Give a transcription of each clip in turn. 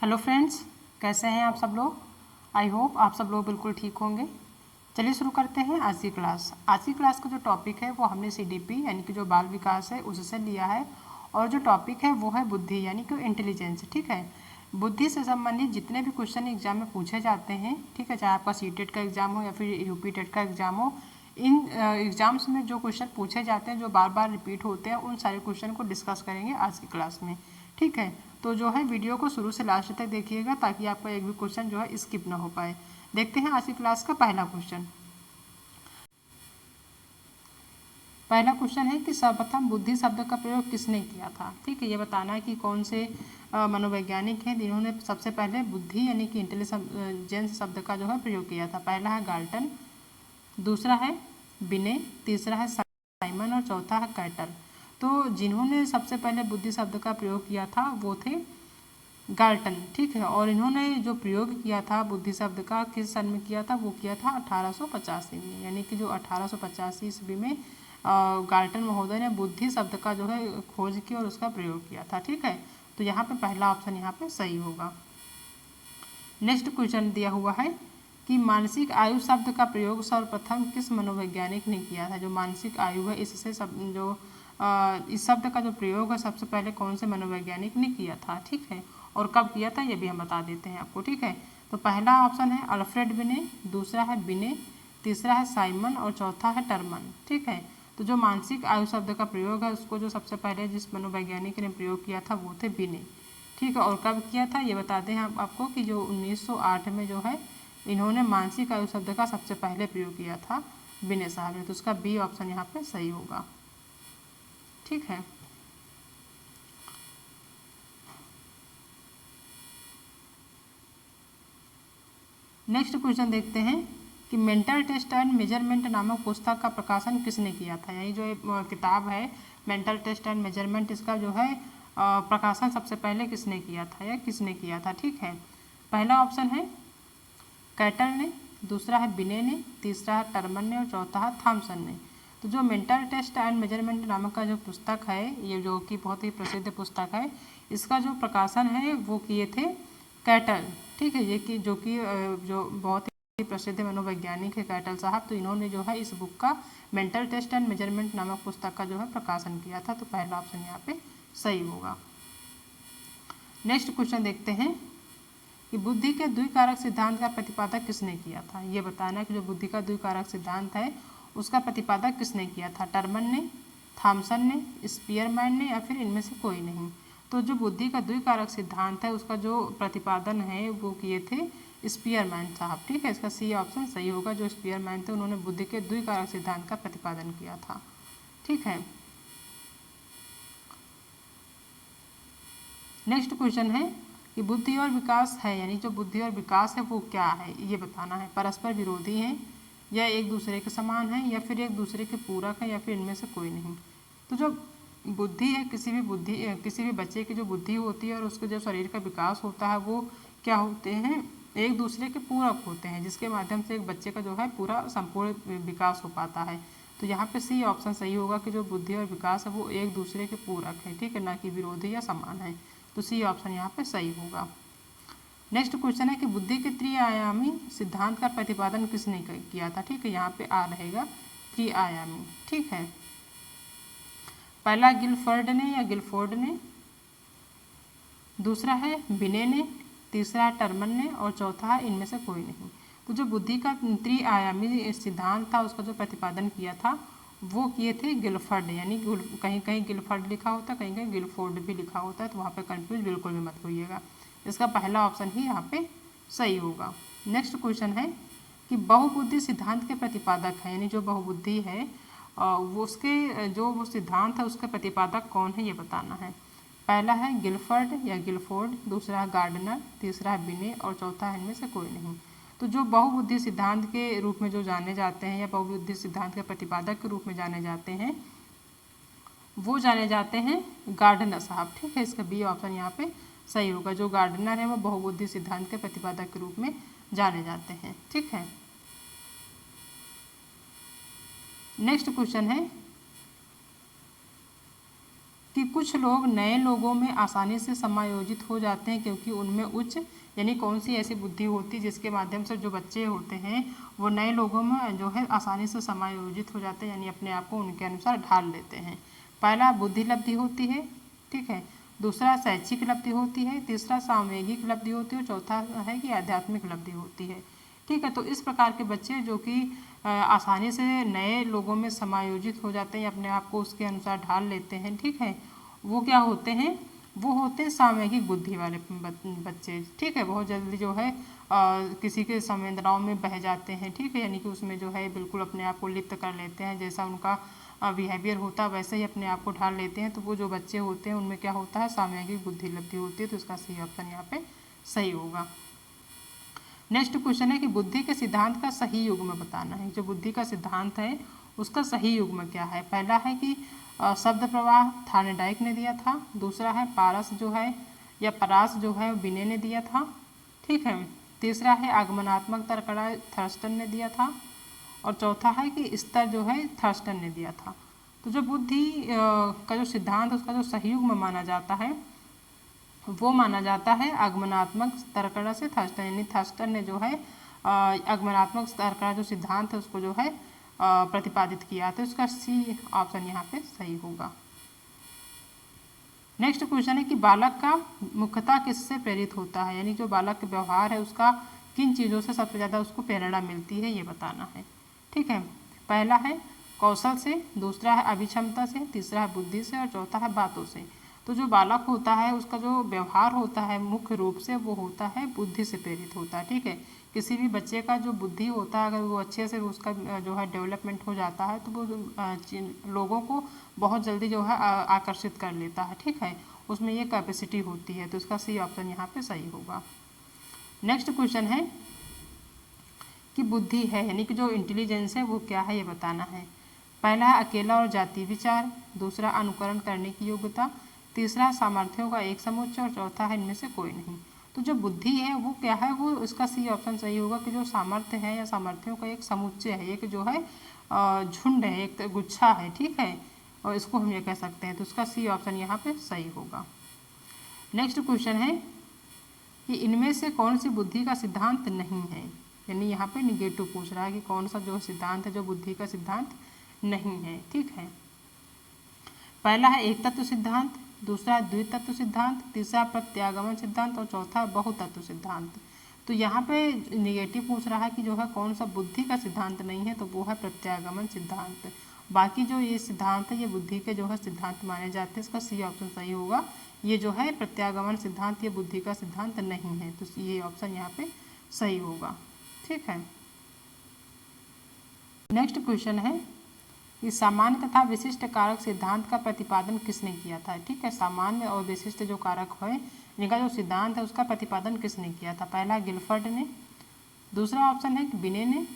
Hello friends, कैसे हैं आप सब लोग। आई होप आप सब लोग बिल्कुल ठीक होंगे। चलिए शुरू करते हैं आज की क्लास। आज की क्लास का जो टॉपिक है वो हमने सीडीपी यानी कि जो बाल विकास है उससे लिया है, और जो टॉपिक है वो है बुद्धि यानी कि इंटेलिजेंस। ठीक है, बुद्धि से संबंधित जितने भी क्वेश्चन एग्जाम में पूछे जाते हैं, ठीक है, चाहे आपका सीटेट का एग्जाम हो या फिर यूपी टेट का एग्जाम हो, इन एग्जाम्स में जो क्वेश्चन पूछे जाते हैं जो बार बार रिपीट होते हैं उन सारे क्वेश्चन को डिस्कस करेंगे आज की क्लास में। ठीक है, तो जो है वीडियो को शुरू से लास्ट तक देखिएगा ताकि आपका एक भी क्वेश्चन जो है स्किप ना हो पाए। देखते हैं आज की क्लास का पहला क्वेश्चन। पहला क्वेश्चन है कि सर्वप्रथम बुद्धि शब्द का प्रयोग किसने किया था। ठीक है, ये बताना है कि कौन से मनोवैज्ञानिक हैं जिन्होंने सबसे पहले बुद्धि यानी कि इंटेलिजेंस शब्द का जो है प्रयोग किया था। पहला है गाल्टन, दूसरा है बिने, तीसरा है साइमन और चौथा है कैटल। तो जिन्होंने सबसे पहले बुद्धि शब्द का प्रयोग किया था वो थे गाल्टन। ठीक है, और इन्होंने जो प्रयोग किया था बुद्धि शब्द का किस सन में किया था, वो किया था 1885 में, यानी कि जो 1885 ईस्वी में गाल्टन महोदय ने बुद्धि शब्द का जो है खोज की और उसका प्रयोग किया था। ठीक है, तो यहाँ पे पहला ऑप्शन यहाँ पे सही होगा। नेक्स्ट क्वेश्चन दिया हुआ है कि मानसिक आयु शब्द का प्रयोग सर्वप्रथम किस मनोवैज्ञानिक ने किया था। जो मानसिक आयु है इससे सब जो इस शब्द का जो प्रयोग है सबसे पहले कौन से मनोवैज्ञानिक ने किया था। ठीक है, और कब किया था ये भी हम बता देते हैं आपको। ठीक है, तो पहला ऑप्शन है अल्फ्रेड बिने, दूसरा है बिने, तीसरा है साइमन और चौथा है टर्मन। ठीक है, तो जो मानसिक आयु शब्द का प्रयोग है उसको जो सबसे पहले जिस मनोवैज्ञानिक ने प्रयोग किया था वो थे बिने। ठीक है, और कब किया था ये बताते हैं आपको कि जो 1908 में जो है इन्होंने मानसिक आयु शब्द का सबसे पहले प्रयोग किया था बिने साहब ने। तो उसका बी ऑप्शन यहाँ पे सही होगा। ठीक है, नेक्स्ट क्वेश्चन देखते हैं कि मेंटल टेस्ट एंड मेजरमेंट नामक पुस्तक का प्रकाशन किसने किया था। यही जो किताब है मेंटल टेस्ट एंड मेजरमेंट, इसका जो है प्रकाशन सबसे पहले किसने किया था या किसने किया था। ठीक है, पहला ऑप्शन है कैटल ने, दूसरा है बिने ने, तीसरा है टर्मन ने और चौथा है थॉमसन ने। तो जो मेंटल टेस्ट एंड मेजरमेंट नामक का जो पुस्तक है ये जो कि बहुत ही प्रसिद्ध पुस्तक है, इसका जो प्रकाशन है वो किए थे कैटल। ठीक है, ये कि जो बहुत ही प्रसिद्ध मनोवैज्ञानिक है कैटल साहब, तो इन्होंने जो है इस बुक का मेंटल टेस्ट एंड मेजरमेंट नामक पुस्तक का जो है प्रकाशन किया था। तो पहला ऑप्शन यहाँ पे सही होगा। नेक्स्ट क्वेश्चन देखते हैं कि बुद्धि के द्विकारक सिद्धांत का प्रतिपादक किसने किया था। ये बताना कि जो बुद्धि का द्विकारक सिद्धांत है उसका प्रतिपादक किसने किया था। टर्मन ने, थॉमसन ने, स्पीयरमैन ने या फिर इनमें से कोई नहीं। तो जो बुद्धि का द्विकारक सिद्धांत है उसका जो प्रतिपादन है वो किए थे स्पीयरमैन साहब। ठीक है, इसका सी ऑप्शन सही होगा। जो स्पीयरमैन थे उन्होंने बुद्धि के द्विकारक सिद्धांत का प्रतिपादन किया था। ठीक है, नेक्स्ट क्वेश्चन है कि बुद्धि और विकास है, यानी जो बुद्धि और विकास है वो क्या है ये बताना है। परस्पर विरोधी हैं या एक दूसरे के समान है या फिर एक दूसरे के पूरक है या फिर इनमें से कोई नहीं। तो जो बुद्धि है किसी भी बच्चे की जो बुद्धि होती है और उसके जो शरीर का विकास होता है वो क्या होते हैं, एक दूसरे के पूरक होते हैं, जिसके माध्यम से एक बच्चे का जो है पूरा संपूर्ण विकास हो पाता है। तो यहाँ पे सी ऑप्शन सही होगा कि जो बुद्धि और विकास है वो एक दूसरे के पूरक है। ठीक है, ना कि विरोधी या समान है। तो सी ऑप्शन यहाँ पे सही होगा। नेक्स्ट क्वेश्चन है कि बुद्धि के त्रिआयामी सिद्धांत का प्रतिपादन किसने किया था। ठीक है, यहाँ पे आ रहेगा त्रिआयामी। ठीक है, पहला गिलफर्ड ने या गिलफोर्ड ने, दूसरा है बिने ने, तीसरा है टर्मन ने और चौथा है इनमें से कोई नहीं। तो जो बुद्धि का त्रिआयामी सिद्धांत था उसका जो प्रतिपादन किया था वो किए थे गिलफर्ड, यानी कहीं कहीं गिलफर्ड लिखा होता है, कहीं कहीं गिलफोर्ड भी लिखा होता है, तो वहाँ पे कंफ्यूज बिल्कुल भी मत होइएगा। इसका पहला ऑप्शन ही यहाँ पे सही होगा। नेक्स्ट क्वेश्चन है कि बहुबुद्धि सिद्धांत के प्रतिपादक है, यानी जो बहुबुद्धि है वो उसके जो वो सिद्धांत है उसके प्रतिपादक कौन है ये बताना है। पहला है गिलफर्ड या गिलफोर्ड, दूसरा है गार्डनर, तीसरा है बिने और चौथा है इनमें से कोई नहीं। तो जो बहुबुद्धि सिद्धांत के रूप में जो जाने जाते हैं या बहुबुद्धि सिद्धांत के प्रतिपादक के रूप में जाने जाते हैं वो जाने जाते हैं गार्डनर साहब। ठीक है, इसका बी ऑप्शन यहाँ पे सही होगा। जो गार्डनर है वो बहुबुद्धि सिद्धांत के प्रतिपादक के रूप में जाने जाते हैं। ठीक है, नेक्स्ट क्वेश्चन है कि कुछ लोग नए लोगों में आसानी से समायोजित हो जाते हैं क्योंकि उनमें उच्च यानी कौन सी ऐसी बुद्धि होती है जिसके माध्यम से जो बच्चे होते हैं वो नए लोगों में जो है आसानी से समायोजित हो जाते हैं, यानी अपने आप को उनके अनुसार ढाल लेते हैं। पहला बुद्धि लब्धि होती है, ठीक है। दूसरा शैक्षिक लब्धि होती है, तीसरा सामवेगिक लब्धि होती है, चौथा है कि आध्यात्मिक लब्धि होती है, ठीक है। तो इस प्रकार के बच्चे जो कि आसानी से नए लोगों में समायोजित हो जाते हैं, अपने आप को उसके अनुसार ढाल लेते हैं, ठीक है, वो क्या होते हैं, वो होते हैं सामयिक बुद्धि वाले बच्चे, ठीक है। बहुत जल्दी जो है किसी के संवेदनाओं में बह जाते हैं, ठीक है, यानी कि उसमें जो है बिल्कुल अपने आप को लिप्त कर लेते हैं, जैसा उनका बिहेवियर होता है वैसे ही अपने आप को ढाल लेते हैं। तो वो जो बच्चे होते हैं उनमें क्या होता है, सामयिक बुद्धि लब्धि होती है। तो इसका सही ऑप्शन यहाँ पे सही होगा। नेक्स्ट क्वेश्चन है कि बुद्धि के सिद्धांत का सही युग्म बताना है। जो बुद्धि का सिद्धांत है उसका सही युग्म क्या है। पहला है कि शब्द प्रवाह थार्नेडाइक ने दिया था, दूसरा है पारस जो है या परास जो है बिने ने दिया था, ठीक है। तीसरा है आगमनात्मक तर्कड़ा थर्स्टन ने दिया था, और चौथा है कि स्तर जो है थर्स्टन ने दिया था। तो जो बुद्धि का जो सिद्धांत उसका जो सही युग्म माना जाता है वो माना जाता है आगमनात्मक तर्कड़ा से थर्स्टन, यानी थर्स्टन ने जो है आगमनात्मक तर्कड़ा जो सिद्धांत है उसको जो है प्रतिपादित किया। तो इसका सी ऑप्शन यहाँ पे सही होगा। नेक्स्ट क्वेश्चन है कि बालक का मुख्यतः किससे प्रेरित होता है, यानी जो बालक का व्यवहार है उसका किन चीज़ों से सबसे ज़्यादा उसको प्रेरणा मिलती है ये बताना है, ठीक है। पहला है कौशल से, दूसरा है अभिक्षमता से, तीसरा है बुद्धि से, और चौथा है बातों से। तो जो बालक होता है उसका जो व्यवहार होता है मुख्य रूप से वो होता है बुद्धि से प्रेरित होता है, ठीक है। किसी भी बच्चे का जो बुद्धि होता है अगर वो अच्छे से उसका जो है डेवलपमेंट हो जाता है तो वो लोगों को बहुत जल्दी जो है आकर्षित कर लेता है, ठीक है, उसमें ये कैपेसिटी होती है। तो इसका सी ऑप्शन यहाँ पे सही होगा। नेक्स्ट क्वेश्चन है कि बुद्धि है यानी कि जो इंटेलिजेंस है वो क्या है ये बताना है। पहला है अकेला और जाति विचार, दूसरा अनुकरण करने की योग्यता, तीसरा सामर्थ्यों का एक समुच्चय, और चौथा है इनमें से कोई नहीं। तो जो बुद्धि है वो क्या है, वो इसका सी ऑप्शन सही होगा कि जो सामर्थ्य है या सामर्थ्यों का एक समुच्चय है, एक जो है झुंड है, एक गुच्छा है, ठीक है, और इसको हम ये कह सकते हैं। तो इसका सी ऑप्शन यहाँ पे सही होगा। नेक्स्ट क्वेश्चन है कि इनमें से कौन सी बुद्धि का सिद्धांत नहीं है, यानी यहाँ पे निगेटिव पूछ रहा है कि कौन सा जो सिद्धांत है जो बुद्धि का सिद्धांत नहीं है, ठीक है। पहला है एक तत्व सिद्धांत, दूसरा है द्वितत्व सिद्धांत, तीसरा प्रत्यागमन सिद्धांत, और चौथा बहुतत्व सिद्धांत। तो यहाँ पे निगेटिव पूछ रहा है कि जो है कौन सा बुद्धि का सिद्धांत नहीं है, तो वो है प्रत्यागमन सिद्धांत। बाकी जो ये सिद्धांत है ये बुद्धि के जो है सिद्धांत माने जाते हैं। इसका सी ऑप्शन सही होगा। ये जो है प्रत्यागमन सिद्धांत ये बुद्धि का सिद्धांत नहीं है, तो ये ऑप्शन यहाँ पे सही होगा, ठीक है। नेक्स्ट क्वेश्चन है कि सामान्य तथा विशिष्ट कारक सिद्धांत का प्रतिपादन किसने किया था, ठीक है। सामान्य और विशिष्ट जो कारक है इनका जो सिद्धांत है उसका प्रतिपादन किसने किया था। पहला गिलफर्ड ने, दूसरा ऑप्शन है कि बिने ने,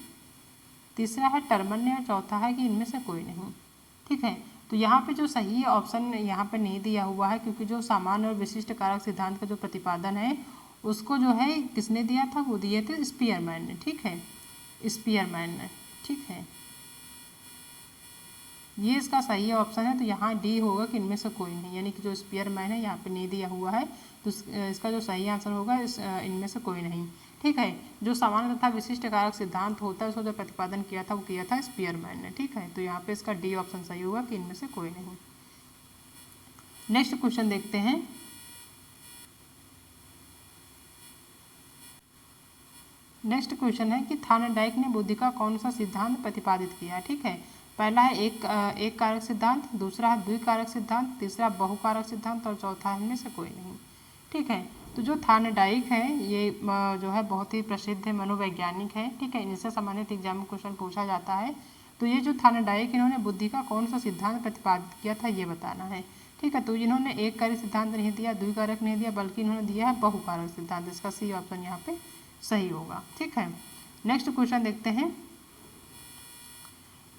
तीसरा है टर्मन ने, और चौथा है कि इनमें से कोई नहीं, ठीक है। तो यहाँ पे जो सही ऑप्शन यहाँ पे नहीं दिया हुआ है क्योंकि जो सामान्य और विशिष्ट कारक सिद्धांत का जो प्रतिपादन है उसको जो है किसने दिया था, वो दिए थे स्पीयरमैन ने, ठीक है, स्पीयरमैन ने, ठीक है। ये इसका सही ऑप्शन है। तो यहाँ डी होगा कि इनमें से कोई नहीं, यानी कि जो स्पीयरमैन है यहाँ पे नहीं दिया हुआ है, तो इसका जो सही आंसर होगा इनमें से कोई नहीं, ठीक है। जो सामान्य तथा विशिष्ट कारक सिद्धांत होता है उसको जो प्रतिपादन किया था वो किया था स्पीयरमैन ने, ठीक है। तो यहाँ पे इसका डी ऑप्शन सही होगा कि इनमें से कोई नहीं। नेक्स्ट क्वेश्चन देखते हैं। नेक्स्ट क्वेश्चन है कि थार्नेडाइक ने बुद्धि का कौन सा सिद्धांत प्रतिपादित किया, ठीक है। पहला है एक कारक सिद्धांत, दूसरा है द्विकारक सिद्धांत, तीसरा बहुकारक सिद्धांत, और चौथा है इनमें से कोई नहीं, ठीक है। तो जो थार्नेडाइक है ये जो है बहुत ही प्रसिद्ध है मनोवैज्ञानिक है, ठीक है, इनसे संबंधित एग्जाम में क्वेश्चन पूछा जाता है। तो ये जो थार्नेडाइक इन्होंने बुद्धि का कौन सा सिद्धांत प्रतिपादित किया था ये बताना है, ठीक है। तो इन्होंने एक कारक सिद्धांत नहीं दिया, द्विकारक नहीं दिया, बल्कि इन्होंने दिया है बहुकारक सिद्धांत। इसका सी ऑप्शन यहाँ पे सही होगा, ठीक है। नेक्स्ट क्वेश्चन देखते हैं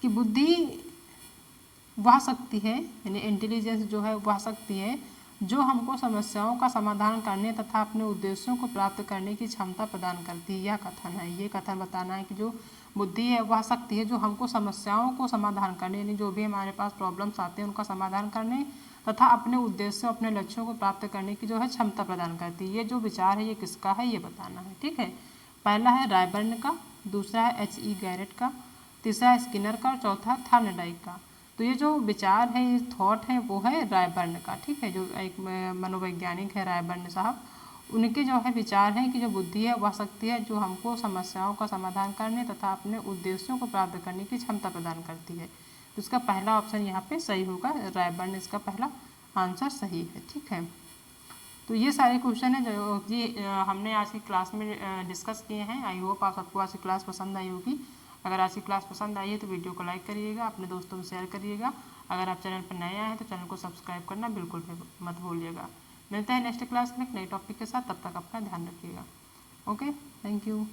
कि बुद्धि वह शक्ति है, यानी इंटेलिजेंस जो है वह शक्ति है जो हमको समस्याओं का समाधान करने तथा अपने उद्देश्यों को प्राप्त करने की क्षमता प्रदान करती है। यह कथन है, ये कथन बताना है कि जो बुद्धि है वह शक्ति है जो हमको समस्याओं को समाधान करने, यानी जो भी हमारे पास प्रॉब्लम्स आते हैं उनका समाधान करने तथा अपने उद्देश्यों अपने लक्ष्यों को प्राप्त करने की जो है क्षमता प्रदान करती है। ये जो विचार है ये किसका है ये बताना है, ठीक है। पहला है रायबर्न का, दूसरा है H.E. गैरेट का, तीसरा है स्किनर का और चौथा है थॉर्नडाइक का। तो ये जो विचार है ये थॉट है वो है रायबर्न का, ठीक है, जो एक मनोवैज्ञानिक है रायबर्न साहब। उनके जो है विचार हैं कि जो बुद्धि है वह शक्ति है जो हमको समस्याओं का समाधान करने तथा अपने उद्देश्यों को प्राप्त करने की क्षमता प्रदान करती है। तो इसका पहला ऑप्शन यहाँ पे सही होगा, रायबर्न इसका पहला आंसर सही है, ठीक है। तो ये सारे क्वेश्चन है जो जी हमने आज की क्लास में डिस्कस किए हैं। आई होप आप सबको आज की क्लास पसंद आई होगी। अगर आज की क्लास पसंद आई है तो वीडियो को लाइक करिएगा, अपने दोस्तों में शेयर करिएगा। अगर आप चैनल पर नए आए हैं तो चैनल को सब्सक्राइब करना बिल्कुल भी मत भूलिएगा। मिलते हैं नेक्स्ट क्लास में एक नए टॉपिक के साथ, तब तक अपना ध्यान रखिएगा। Okay, thank you.